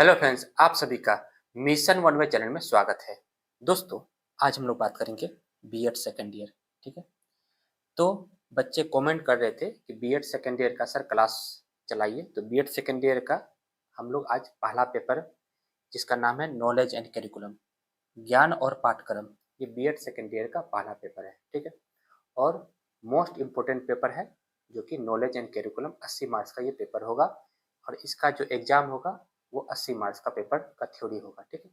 Hello friends, आप सभी का मिशन वन वे चैनल में स्वागत है। दोस्तों, आज हम लोग बात करेंगे बीएड सेकेंड ईयर। ठीक है, तो बच्चे कमेंट कर रहे थे कि बीएड सेकेंड ईयर का सर क्लास चलाइए। तो बीएड सेकेंड ईयर का हम लोग आज पहला पेपर, जिसका नाम है नॉलेज एंड करिकुलम, ज्ञान और पाठ्यक्रम, ये बीएड सेकेंड ईयर का पहला पेपर है। ठीक है, और मोस्ट इम्पोर्टेंट पेपर है, जो कि नॉलेज एंड करिकुलम 80 मार्क्स का ये पेपर होगा। और इसका जो एग्जाम होगा वो 80 मार्क्स का पेपर का थ्योरी होगा। ठीक है,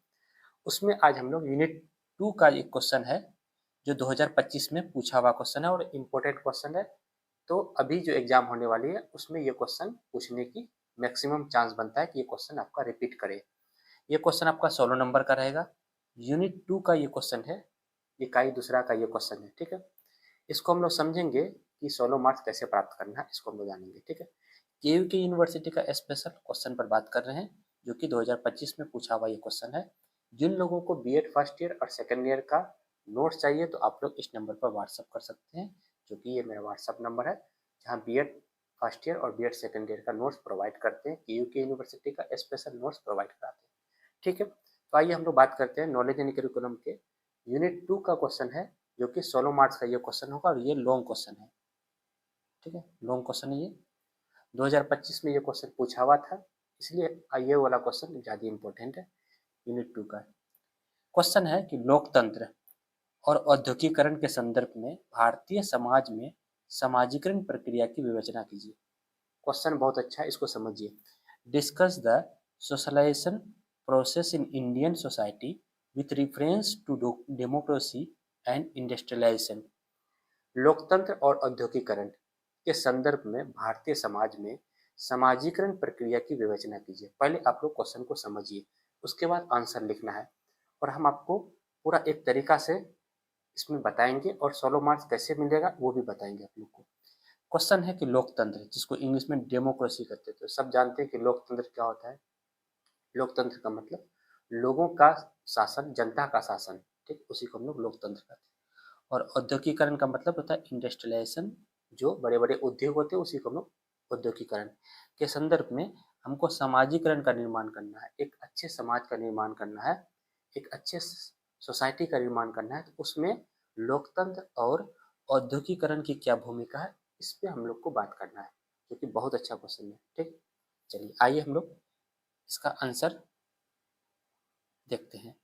उसमें आज हम लोग यूनिट 2 का एक क्वेश्चन है, जो 2025 में पूछा हुआ क्वेश्चन है और इम्पोर्टेंट क्वेश्चन है। तो अभी जो एग्जाम होने वाली है उसमें ये क्वेश्चन पूछने की मैक्सिमम चांस बनता है कि ये क्वेश्चन आपका रिपीट करे। ये क्वेश्चन आपका 16 नंबर का रहेगा। यूनिट 2 का ये क्वेश्चन है, इकाई दूसरा का ये क्वेश्चन है। ठीक है, इसको हम लोग समझेंगे कि 16 मार्क्स कैसे प्राप्त करना है, इसको हम लोग जानेंगे। ठीक है, केयूके यूनिवर्सिटी का स्पेशल क्वेश्चन पर बात कर रहे हैं, जो कि 2025 में पूछा हुआ ये क्वेश्चन है। जिन लोगों को बीएड फर्स्ट ईयर और सेकेंड ईयर का नोट्स चाहिए तो आप लोग इस नंबर पर व्हाट्सअप कर सकते हैं, जो कि ये मेरा व्हाट्सअप नंबर है, जहाँ बीएड फर्स्ट ईयर और बीएड सेकेंड ईयर का नोट्स प्रोवाइड करते हैं। केयूके यूनिवर्सिटी का स्पेशल नोट्स प्रोवाइड कराते हैं। ठीक है, तो आइए हम लोग बात करते हैं नॉलेज एंड करिकुलम के यूनिट 2 का क्वेश्चन है, जो कि 16 मार्क्स का ये क्वेश्चन होगा और ये लॉन्ग क्वेश्चन है। ठीक है, लॉन्ग क्वेश्चन है ये। 2025 में ये क्वेश्चन पूछा हुआ था, इसलिए ये वाला क्वेश्चन ज़्यादा इंपॉर्टेंट है। यूनिट 2 का क्वेश्चन है कि लोकतंत्र और औद्योगिकरण के संदर्भ में भारतीय समाज में समाजीकरण प्रक्रिया की विवेचना कीजिए। क्वेश्चन बहुत अच्छा है, इसको समझिए। Discuss the socialisation process in Indian society with reference to democracy and industrialisation. लोकतंत्र और औद्योगिकरण के संदर्भ में भारतीय समाज में समाजीकरण प्रक्रिया की विवेचना कीजिए। पहले आप लोग क्वेश्चन को समझिए, उसके बाद आंसर लिखना है, और हम आपको पूरा एक तरीका से इसमें बताएंगे और 16 मार्क्स कैसे मिलेगा वो भी बताएंगे आप लोग को। क्वेश्चन है कि लोकतंत्र, जिसको इंग्लिश में डेमोक्रेसी कहते हैं, तो सब जानते हैं कि लोकतंत्र क्या होता है। लोकतंत्र का मतलब लोगों का शासन, जनता का शासन। ठीक, उसी को हम लोग लोकतंत्र कहते हैं। और औद्योगिकरण का मतलब होता है इंडस्ट्रियलाइजेशन, जो बड़े बड़े उद्योग होते हैं उसी को हम लोग औद्योगिकरण के संदर्भ में हमको समाजीकरण का निर्माण करना है, एक अच्छे समाज का निर्माण करना है, एक अच्छे सोसाइटी का निर्माण करना है। तो उसमें लोकतंत्र और औद्योगिकरण की क्या भूमिका है, इस पे हम लोग को बात करना है, जो कि बहुत अच्छा क्वेश्चन है। ठीक, चलिए आइए हम लोग इसका आंसर देखते हैं।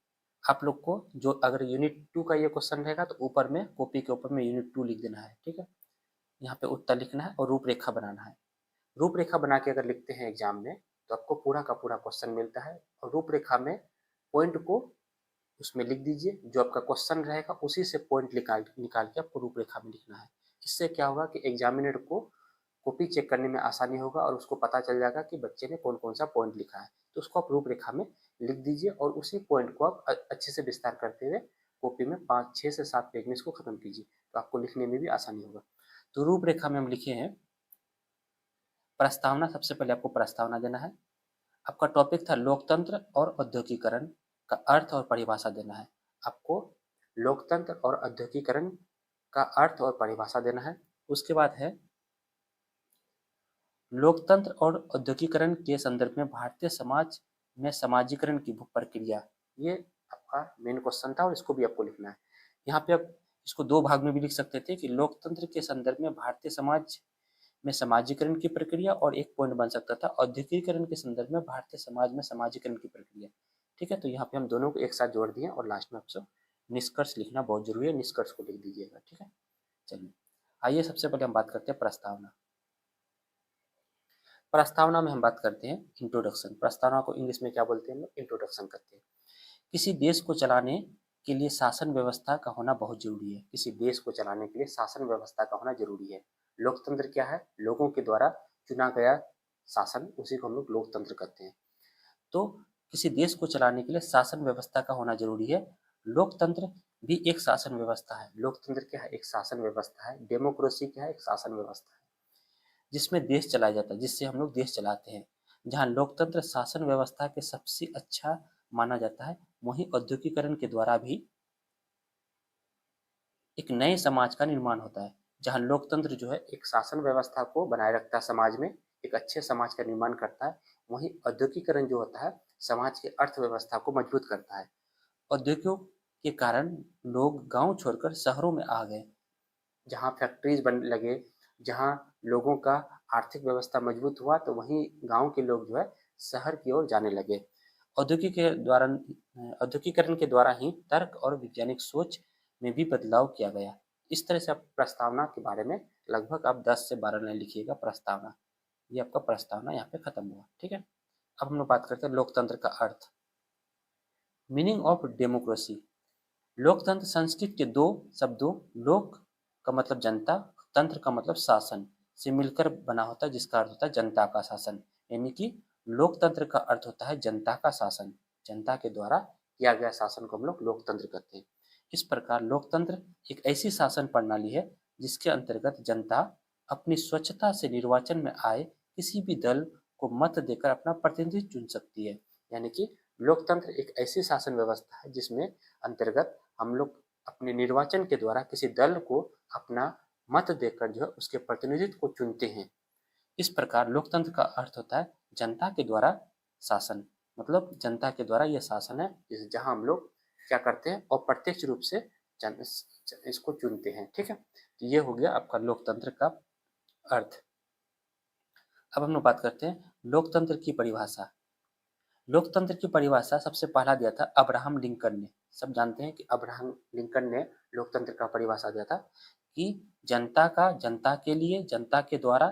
आप लोग को जो अगर यूनिट 2 का ये क्वेश्चन रहेगा तो ऊपर में कॉपी के ऊपर में यूनिट 2 लिख देना है। ठीक है, यहाँ पे उत्तर लिखना है और रूपरेखा बनाना है। रूपरेखा बना के अगर लिखते हैं एग्जाम में तो आपको पूरा का पूरा क्वेश्चन मिलता है, और रूपरेखा में पॉइंट को उसमें लिख दीजिए, जो आपका क्वेश्चन रहेगा उसी से पॉइंट निकाल निकाल के आपको रूपरेखा में लिखना है। इससे क्या होगा कि एग्जामिनर को कॉपी चेक करने में आसानी होगा और उसको पता चल जाएगा कि बच्चे ने कौन कौन सा पॉइंट लिखा है। तो उसको आप रूपरेखा में लिख दीजिए और उसी पॉइंट को आप अच्छे से विस्तार करते हुए कॉपी में 5 6 से 7 पेज में इसको खत्म कीजिए, तो आपको लिखने में भी आसानी होगा। तो रूपरेखा में हम लिखे हैं प्रस्तावना। सबसे पहले आपको प्रस्तावना देना है। आपका टॉपिक था लोकतंत्र और औद्योगिकरण का अर्थ और परिभाषा देना है। आपको लोकतंत्र और औद्योगिकरण का अर्थ और परिभाषा देना है। उसके बाद है लोकतंत्र और औद्योगिकरण के संदर्भ में भारतीय समाज में समाजीकरण की प्रक्रिया। ये आपका मेन क्वेश्चन था और इसको भी आपको लिखना है। यहाँ पे आप इसको दो भाग में भी लिख सकते थे कि लोकतंत्र के संदर्भ में भारतीय समाज में समाजीकरण की प्रक्रिया, और एक पॉइंट बन सकता था औद्योगिकरण के संदर्भ में भारतीय समाज में समाजीकरण की प्रक्रिया। ठीक है, तो यहाँ पे हम दोनों को एक साथ जोड़ दिए और लास्ट में आपसे निष्कर्ष लिखना बहुत जरूरी है, निष्कर्ष को लिख दीजिएगा। ठीक है, चलिए आइए सबसे पहले हम बात करते हैं प्रस्तावना। प्रस्तावना में हम बात करते हैं इंट्रोडक्शन। प्रस्तावना को इंग्लिश में क्या बोलते हैं, हम लोग इंट्रोडक्शन करते हैं। किसी देश को चलाने के लिए शासन व्यवस्था का होना बहुत जरूरी है। किसी देश को चलाने के लिए शासन व्यवस्था का होना जरूरी है। लोकतंत्र क्या है, लोगों के द्वारा चुना गया शासन, उसी को हम लोग लोकतंत्र कहते हैं। तो किसी देश को चलाने के लिए शासन व्यवस्था का होना जरूरी है। लोकतंत्र भी एक शासन व्यवस्था है। लोकतंत्र क्या है, एक शासन व्यवस्था है। डेमोक्रेसी क्या है, एक शासन व्यवस्था है जिसमें देश चलाया जाता है, जिससे हम लोग देश चलाते हैं। जहाँ लोकतंत्र शासन व्यवस्था के सबसे अच्छा माना जाता है, वहीं औद्योगिकरण के द्वारा भी एक नए समाज का निर्माण होता है। जहाँ लोकतंत्र जो है एक शासन व्यवस्था को बनाए रखता है, समाज में एक अच्छे समाज का निर्माण करता है, वहीं औद्योगिकरण जो होता है समाज की अर्थव्यवस्था को मजबूत करता है। औद्योगिकों के कारण लोग गांव छोड़कर शहरों में आ गए, जहां फैक्ट्रीज बन लगे, जहां लोगों का आर्थिक व्यवस्था मजबूत हुआ, तो वहीं गांव के लोग जो है शहर की ओर जाने लगे। औद्योगिक के द्वारा औद्योगिकरण के द्वारा ही तर्क और वैज्ञानिक सोच में भी बदलाव किया गया। इस तरह से आप प्रस्तावना के बारे में लगभग आप 10 से 12 लाइन लिखिएगा प्रस्तावना। ये आपका प्रस्तावना यहाँ पे खत्म हुआ। ठीक है, अब हम लोग बात करते हैं लोकतंत्र का अर्थ। Meaning of democracy. लोकतंत्र संस्कृत के दो शब्दों लोक का मतलब जनता, तंत्र का मतलब शासन से मिलकर बना होता है, जिसका अर्थ होता है जनता का शासन। यानी कि लोकतंत्र का अर्थ होता है जनता का शासन। जनता के द्वारा किया गया शासन को हम लोग लोकतंत्र कहते हैं। इस प्रकार लोकतंत्र एक ऐसी शासन प्रणाली है जिसके अंतर्गत जनता अपनी स्वच्छता से निर्वाचन में आए किसी भी दल को मत देकर अपना प्रतिनिधि चुन सकती है। यानी कि लोकतंत्र एक ऐसी शासन व्यवस्था है जिसमें अंतर्गत हम लोग अपने निर्वाचन के द्वारा किसी दल को अपना मत देकर जो है उसके प्रतिनिधित्व को चुनते हैं। इस प्रकार लोकतंत्र का अर्थ होता है जनता के द्वारा शासन, मतलब जनता के द्वारा यह शासन है जहां हम लोग क्या करते हैं अप्रत्यक्ष रूप से इसको चुनते हैं। ठीक है, तो ये हो गया आपका लोकतंत्र का अर्थ। अब हम लोग बात करते हैं लोकतंत्र की परिभाषा। लोकतंत्र की परिभाषा सबसे पहला दिया था अब्राहम लिंकन ने। सब जानते हैं कि अब्राहम लिंकन ने लोकतंत्र का परिभाषा दिया था कि जनता का, जनता के लिए, जनता के द्वारा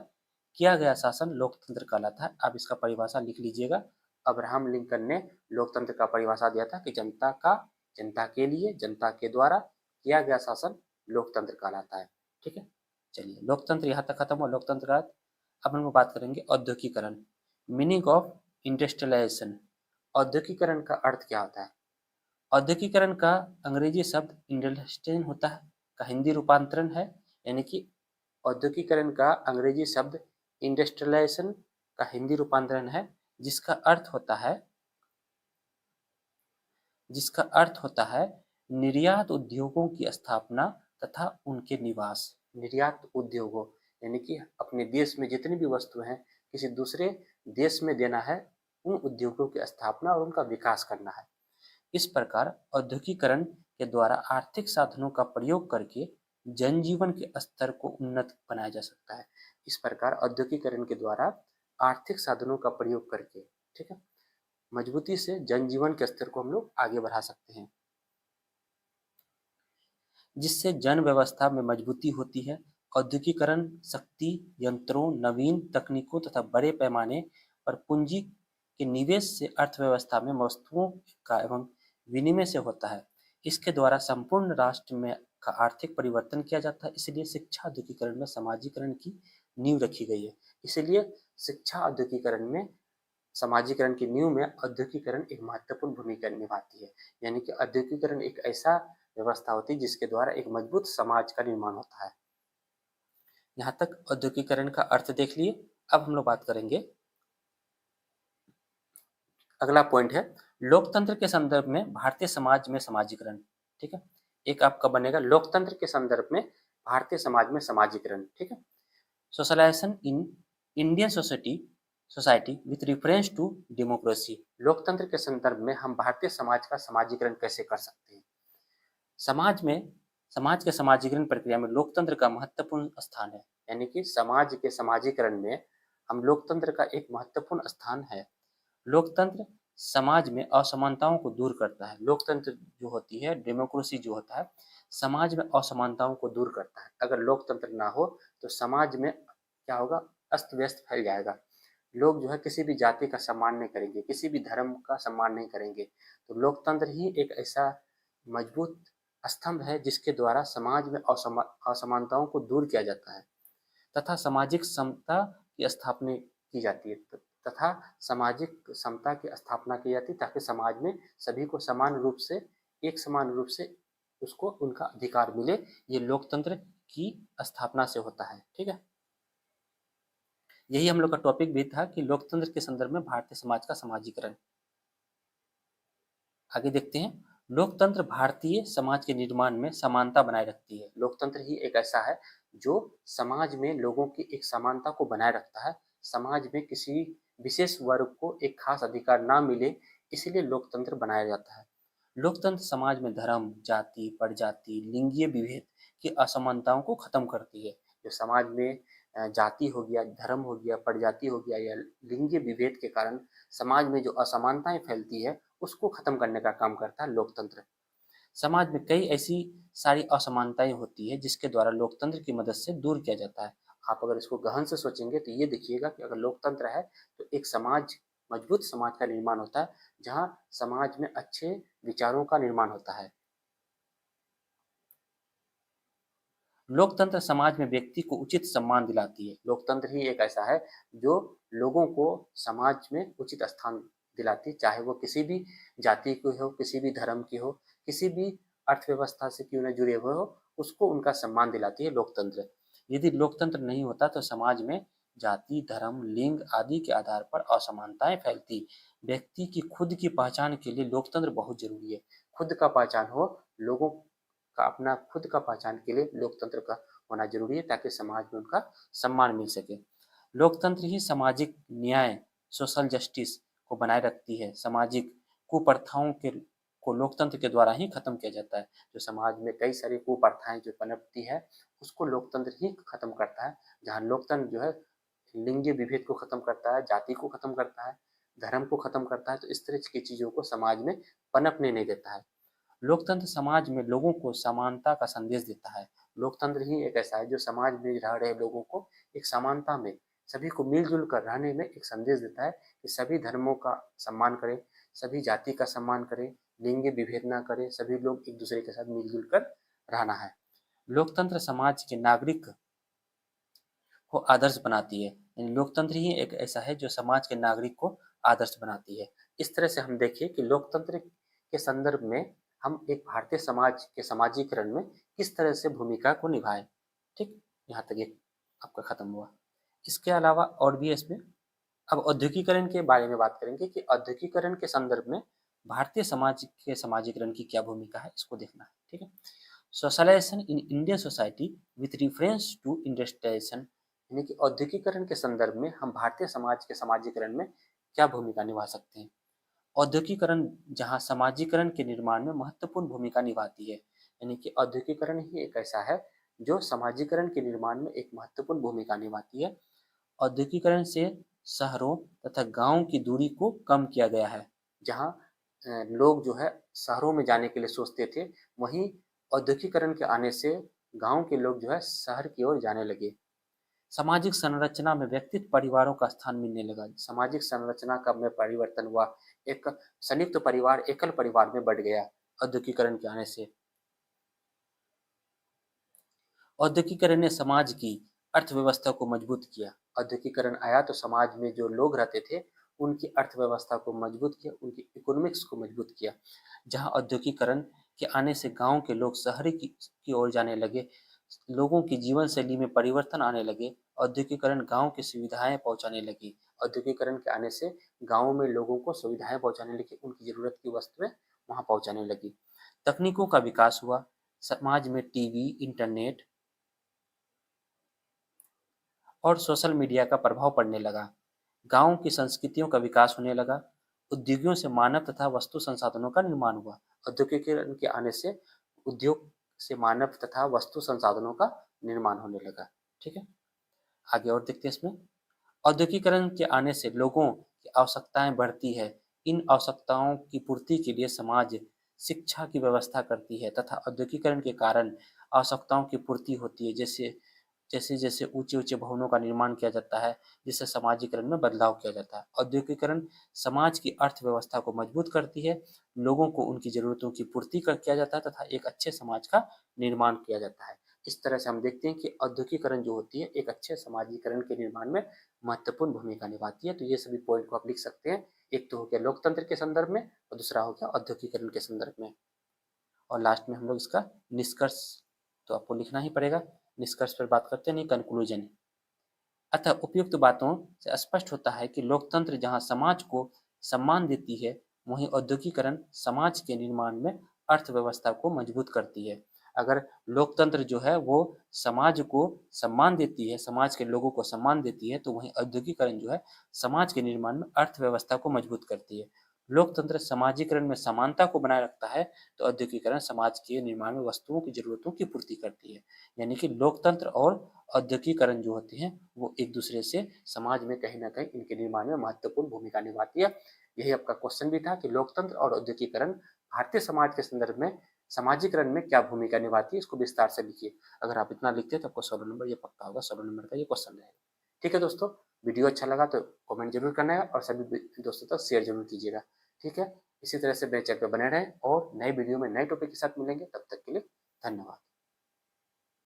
किया गया शासन लोकतंत्र कहलाता है। आप इसका परिभाषा लिख लीजिएगा। अब्राहम लिंकन ने लोकतंत्र का परिभाषा दिया था कि जनता का, जनता के लिए, जनता के द्वारा किया गया शासन लोकतंत्र कहलाता है। ठीक है, चलिए लोकतंत्र यहाँ तक खत्म हुआ लोकतंत्र का। अब हम लोग बात करेंगे औद्योगिकरण। Meaning of industrialisation. औद्योगिकरण का अर्थ क्या होता है? औद्योगिकरण का अंग्रेजी शब्द इंडस्ट्रियल होता है, का हिंदी रूपांतरण है। यानी कि औद्योगिकरण का अंग्रेजी शब्द इंडस्ट्रियलाइजेशन का हिंदी रूपांतरण है, जिसका अर्थ होता है निर्यात उद्योगों की स्थापना तथा उनके निवास। निर्यात उद्योगों यानी कि अपने देश में जितनी भी वस्तु हैं किसी दूसरे देश में देना है, उन उद्योगों की स्थापना और उनका विकास करना है। इस प्रकार औद्योगिकरण के द्वारा आर्थिक साधनों का प्रयोग करके जनजीवन के स्तर को उन्नत बनाया जा सकता है। इस प्रकार औद्योगिकरण के द्वारा आर्थिक साधनों का प्रयोग करके, ठीक है, मजबूती से जनजीवन के स्तर को हम लोग आगे बढ़ा सकते हैं, जिससे जन व्यवस्था में मजबूती होती है। औद्योगिकरण शक्ति, यंत्रों, नवीन तकनीकों तथा बड़े पैमाने पर पूंजी के निवेश से अर्थव्यवस्था में वस्तुओं का एवं विनिमय से होता है। इसके द्वारा संपूर्ण राष्ट्र में का आर्थिक परिवर्तन किया जाता है। इसलिए शिक्षा औद्योगिकरण में समाजीकरण की नींव रखी गई है। इसलिए शिक्षा औद्योगिकरण में, समाजीकरण की नींव में औद्योगिकरण एक महत्वपूर्ण भूमिका निभाती है। यानी कि औद्योगिकरण एक ऐसा व्यवस्था होती है जिसके द्वारा एक मजबूत समाज का निर्माण होता है। यहाँ तक औद्योगिकरण का अर्थ देख लिए। अब हम लोग बात करेंगे, अगला पॉइंट है लोकतंत्र के संदर्भ में भारतीय समाज में समाजीकरण। ठीक है, एक आपका बनेगा लोकतंत्र के संदर्भ में भारतीय समाज में समाजीकरण। ठीक है, socialisation in Indian society with reference to democracy. लोकतंत्र के संदर्भ में हम भारतीय समाज का समाजीकरण कैसे कर सकते हैं? समाज के समाजीकरण प्रक्रिया में लोकतंत्र का महत्वपूर्ण स्थान है। यानी कि समाज के समाजीकरण में हम लोकतंत्र का एक महत्वपूर्ण स्थान है। लोकतंत्र समाज में असमानताओं को दूर करता है। लोकतंत्र जो होती है, डेमोक्रेसी जो होता है, समाज में असमानताओं को दूर करता है। अगर लोकतंत्र ना हो तो समाज में क्या होगा, अस्त व्यस्त फैल जाएगा। लोग जो है किसी भी जाति का सम्मान नहीं करेंगे, किसी भी धर्म का सम्मान नहीं करेंगे। तो लोकतंत्र ही एक ऐसा मजबूत स्तंभ है जिसके द्वारा समाज में असमानताओं को दूर किया जाता है तथा सामाजिक समता की स्थापना की जाती है तथा सामाजिक समता की स्थापना की जाती है, ताकि समाज में सभी को समान रूप से, एक समान रूप से उसको उनका अधिकार मिले। ये लोकतंत्र की स्थापना से होता है। ठीक है, यही हम लोग का टॉपिक भी था कि लोकतंत्र के संदर्भ में भारतीय समाज का समाजीकरण। आगे देखते हैं, लोकतंत्र भारतीय समाज के निर्माण में समानता बनाए रखती है। लोकतंत्र ही एक ऐसा है जो समाज में लोगों की एक समानता को बनाए रखता है। समाज में किसी विशेष वर्ग को एक खास अधिकार ना मिले, इसीलिए लोकतंत्र बनाया जाता है। लोकतंत्र समाज में धर्म, जाति, प्रजाति, लिंगीय विभेद की असमानताओं को खत्म करती है। जो समाज में जाति हो गया, धर्म हो गया, प्रजाति हो गया या लिंगीय विभेद के कारण समाज में जो असमानताएं फैलती है उसको खत्म करने का काम करता है लोकतंत्र। समाज में कई ऐसी सारी असमानताएं होती है जिसके द्वारा लोकतंत्र की मदद से दूर किया जाता है। आप अगर इसको गहन से सोचेंगे तो ये देखिएगा कि अगर लोकतंत्र है तो एक समाज, मजबूत समाज का निर्माण होता है, जहाँ समाज में अच्छे विचारों का निर्माण होता है। लोकतंत्र समाज में व्यक्ति को उचित सम्मान दिलाती है। लोकतंत्र ही एक ऐसा है जो लोगों को समाज में उचित स्थान दिलाती है, चाहे वो किसी भी जाति की हो, किसी भी धर्म की हो, किसी भी अर्थव्यवस्था से क्यों न जुड़े हुए हो, उसको उनका सम्मान दिलाती है लोकतंत्र। यदि लोकतंत्र नहीं होता तो समाज में जाति, धर्म, लिंग आदि के आधार पर असमानताएं फैलती। व्यक्ति की खुद की पहचान के लिए लोकतंत्र बहुत जरूरी है। खुद का पहचान हो, लोगों का अपना खुद का पहचान के लिए लोकतंत्र का होना जरूरी है, ताकि समाज में उनका सम्मान मिल सके। लोकतंत्र ही सामाजिक न्याय, सोशल जस्टिस को बनाए रखती है। सामाजिक कुप्रथाओं के को लोकतंत्र के द्वारा ही खत्म किया जाता है। जो समाज में कई सारी कुप्रथाएं जो पनपती है उसको लोकतंत्र ही खत्म करता है। जहाँ लोकतंत्र जो है लिंगीय विभेद को खत्म करता है, जाति को खत्म करता है, धर्म को खत्म करता है, तो इस तरह की चीजों को समाज में पनपने नहीं देता है। लोकतंत्र समाज में लोगों को समानता का संदेश देता है। लोकतंत्र ही एक ऐसा है जो समाज में रह रहे लोगों को एक समानता में, सभी को मिलजुल कर रहने में एक संदेश देता है कि सभी धर्मों का सम्मान करें, सभी जाति का सम्मान करें, लिंग विभेद ना करें, सभी लोग एक दूसरे के साथ मिलजुल कर रहना है। लोकतंत्र समाज के नागरिक को आदर्श बनाती है। यानी लोकतंत्र ही एक ऐसा है जो समाज के नागरिक को आदर्श बनाती है। इस तरह से हम देखिए कि लोकतंत्र के संदर्भ में हम एक भारतीय समाज के समाजीकरण में किस तरह से भूमिका को निभाएं। ठीक, यहाँ तक ये आपका खत्म हुआ। इसके अलावा और भी इसमें अब औद्योगिकरण के बारे में बात करेंगे कि औद्योगिकरण के संदर्भ में भारतीय समाज के समाजीकरण की क्या भूमिका है, इसको देखना है। ठीक है, socialisation in Indian society with reference to industrialisation, यानी कि औद्योगिकरण के संदर्भ में हम भारतीय समाज के समाजीकरण में क्या भूमिका निभा सकते हैं। औद्योगिकरण जहाँ समाजीकरण के निर्माण में महत्वपूर्ण भूमिका निभाती है। यानी कि औद्योगिकरण ही एक ऐसा है जो समाजीकरण के निर्माण में एक महत्वपूर्ण भूमिका निभाती है। औद्योगिकरण से शहरों तथा गांवों की दूरी को कम किया गया है। जहाँ लोग जो है शहरों में जाने के लिए सोचते थे, वहीं औद्योगिकरण के आने से गांव के लोग जो है शहर की ओर जाने लगे। सामाजिक संरचना में व्यक्तिगत परिवारों का स्थान मिलने लगा। सामाजिक संरचना का में परिवर्तन हुआ, एक संयुक्त परिवार एकल परिवार में बढ़ गया औद्योगिकरण के आने से। औद्योगिकरण ने समाज की अर्थव्यवस्था को मजबूत किया। औद्योगिकरण आया तो समाज में जो लोग रहते थे उनकी अर्थव्यवस्था को मजबूत किया, उनकी इकोनॉमिक्स को मजबूत किया। जहां औद्योगिकरण के आने से गांव के लोग शहरी की ओर जाने लगे, लोगों की जीवन शैली में परिवर्तन आने लगे। औद्योगिकरण गांव की सुविधाएं पहुंचाने लगी। औद्योगिकरण के आने से गांव में लोगों को सुविधाएं पहुंचाने लगी, उनकी जरूरत की वस्तुएं वहां पहुंचाने लगी। तकनीकों का विकास हुआ। समाज में टीवी, इंटरनेट और सोशल मीडिया का प्रभाव पड़ने लगा। गांव की संस्कृतियों का विकास होने लगा। उद्योगों से मानव तथा वस्तु संसाधनों का निर्माण हुआ। औद्योगिकरण के आने से उद्योग से मानव तथा वस्तु संसाधनों का निर्माण होने लगा। ठीक है, आगे और देखते हैं इसमें। औद्योगिकरण के आने से लोगों की आवश्यकताएं बढ़ती है। इन आवश्यकताओं की पूर्ति के लिए समाज शिक्षा की व्यवस्था करती है तथा औद्योगिकरण के कारण आवश्यकताओं की पूर्ति होती है। जैसे जैसे जैसे ऊंचे ऊंचे भवनों का निर्माण किया जाता है, जिससे समाजीकरण में बदलाव किया जाता है। औद्योगिकरण समाज की अर्थव्यवस्था को मजबूत करती है, लोगों को उनकी जरूरतों की पूर्ति किया जाता है तथा एक अच्छे समाज का निर्माण किया जाता है। इस तरह से हम देखते हैं कि औद्योगिकरण जो होती है एक अच्छे समाजीकरण के निर्माण में महत्वपूर्ण भूमिका निभाती है। तो ये सभी पॉइंट को आप लिख सकते हैं। एक तो हो गया लोकतंत्र के संदर्भ में और दूसरा हो गया औद्योगिकरण के संदर्भ में। और लास्ट में हम लोग इसका निष्कर्ष तो आपको लिखना ही पड़ेगा। निष्कर्ष पर बात करते नहीं, कंक्लूजन। अतः उपयुक्त बातों से स्पष्ट होता है कि लोकतंत्र जहां समाज को सम्मान देती है, वहीं औद्योगिकरण समाज के निर्माण में अर्थव्यवस्था को मजबूत करती है। अगर लोकतंत्र जो है वो समाज को सम्मान देती है, समाज के लोगों को सम्मान देती है, तो वहीं औद्योगिकरण जो है समाज के निर्माण में अर्थव्यवस्था को मजबूत करती है। लोकतंत्र सामाजिकरण में समानता को बनाए रखता है, तो औद्योगिकरण समाज के निर्माण में वस्तुओं की जरूरतों की पूर्ति करती है। यानी कि लोकतंत्र और औद्योगिकरण जो होते हैं वो एक दूसरे से समाज में कहीं ना कहीं इनके निर्माण में महत्वपूर्ण भूमिका निभाती है। यही आपका क्वेश्चन भी था कि लोकतंत्र और औद्योगिकरण भारतीय समाज के संदर्भ में सामाजिकरण में क्या भूमिका निभाती है, इसको विस्तार से लिखिए। अगर आप इतना लिखते हैं तो आपको 16 नंबर ये पक्का होगा, 16 नंबर का ये क्वेश्चन रहेगा। ठीक है दोस्तों, वीडियो अच्छा लगा तो कमेंट जरूर करना है और सभी दोस्तों तक शेयर जरूर कीजिएगा। ठीक है, इसी तरह से मेरे चैनल पर बने रहें और नए वीडियो में नए टॉपिक के साथ मिलेंगे। तब तक के लिए धन्यवाद।